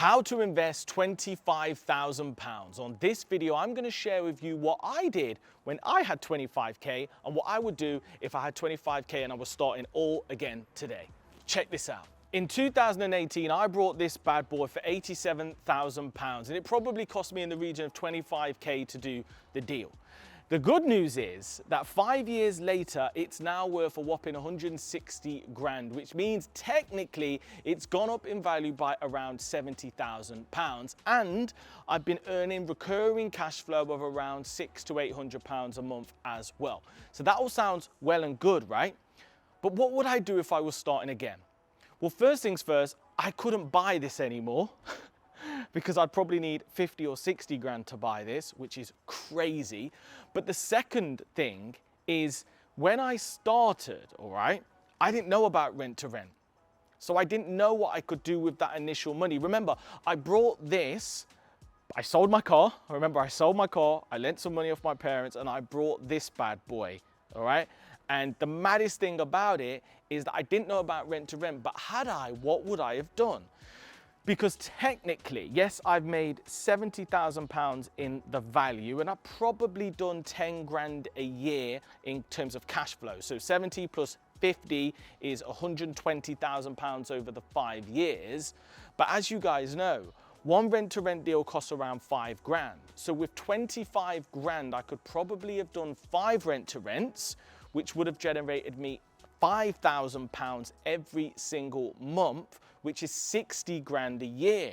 How to invest £25,000. On this video, I'm going to share with you what I did when I had 25K and what I would do if I had 25K and I was starting all again today. Check this out. In 2018, I brought this bad boy for £87,000 and it probably cost me in the region of 25K to do the deal. The good news is that 5 years later, it's now worth a whopping 160 grand, which means technically it's gone up in value by around £70,000. And I've been earning recurring cash flow of around £600 to £800 a month as well. So that all sounds well and good, right? But what would I do if I was starting again? Well, first things first, I couldn't buy this anymore. Because I'd probably need 50 or 60 grand to buy this, which is crazy. But the second thing is when I started, all right, I didn't know about rent to rent. So I didn't know what I could do with that initial money. Remember, I brought this, I sold my car. I remember I sold my car, I lent some money off my parents and I brought this bad boy, all right? And the maddest thing about it is that I didn't know about rent to rent, but had I, what would I have done? Because technically, yes, I've made £70,000 in the value and I've probably done 10 grand a year in terms of cash flow. So 70 plus 50 is £120,000 over the 5 years. But as you guys know, one rent-to-rent deal costs around 5 grand. So with 25 grand, I could probably have done 5 rent-to-rents, which would have generated me £5,000 every single month, which is 60 grand a year.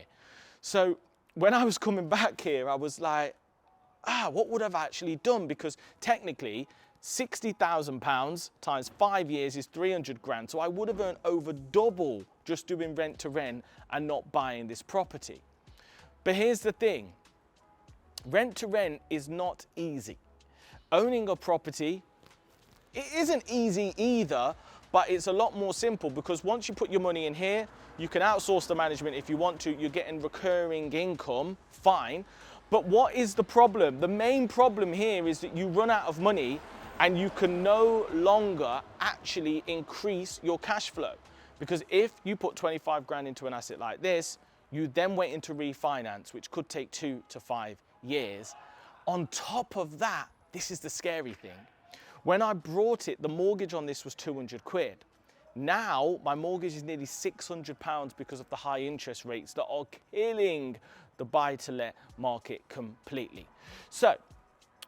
So when I was coming back here, I was like, what would I've actually done? Because technically, £60,000 times 5 years is 300 grand. So I would have earned over double just doing rent to rent and not buying this property. But here's the thing, rent to rent is not easy. Owning a property, it isn't easy either, but it's a lot more simple because once you put your money in here, you can outsource the management if you want to, you're getting recurring income, fine. But what is the problem? The main problem here is that you run out of money and you can no longer actually increase your cash flow. Because if you put 25 grand into an asset like this, you then wait into refinance, which could take 2 to 5 years. On top of that, this is the scary thing. When I brought it, the mortgage on this was 200 quid. Now, my mortgage is nearly £600 because of the high interest rates that are killing the buy-to-let market completely. So,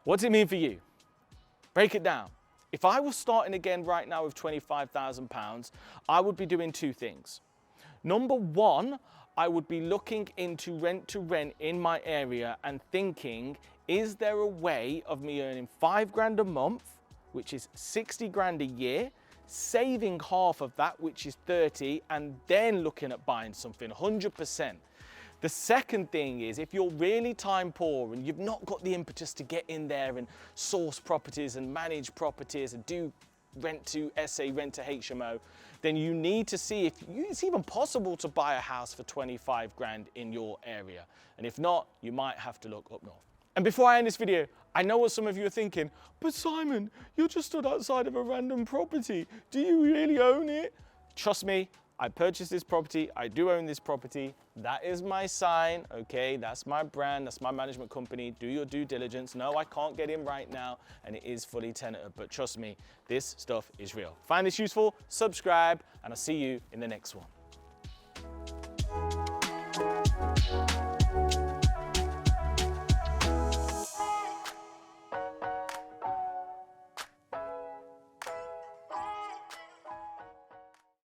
what does it mean for you? Break it down. If I was starting again right now with £25,000, I would be doing 2 things. Number one, I would be looking into rent to rent in my area and thinking, is there a way of me earning 5 grand a month, which is 60 grand a year, saving half of that, which is 30, and then looking at buying something 100%. The second thing is, if you're really time poor and you've not got the impetus to get in there and source properties and manage properties and do rent to SA, rent to HMO, then you need to see if it's even possible to buy a house for 25 grand in your area. And if not, you might have to look up north. And before I end this video, I know what some of you are thinking, but Simon, you're just stood outside of a random property. Do you really own it? Trust me, I purchased this property. I do own this property. That is my sign, okay? That's my brand, that's my management company. Do your due diligence. No, I can't get in right now, and it is fully tenanted, but trust me, this stuff is real. Find this useful, subscribe, and I'll see you in the next one.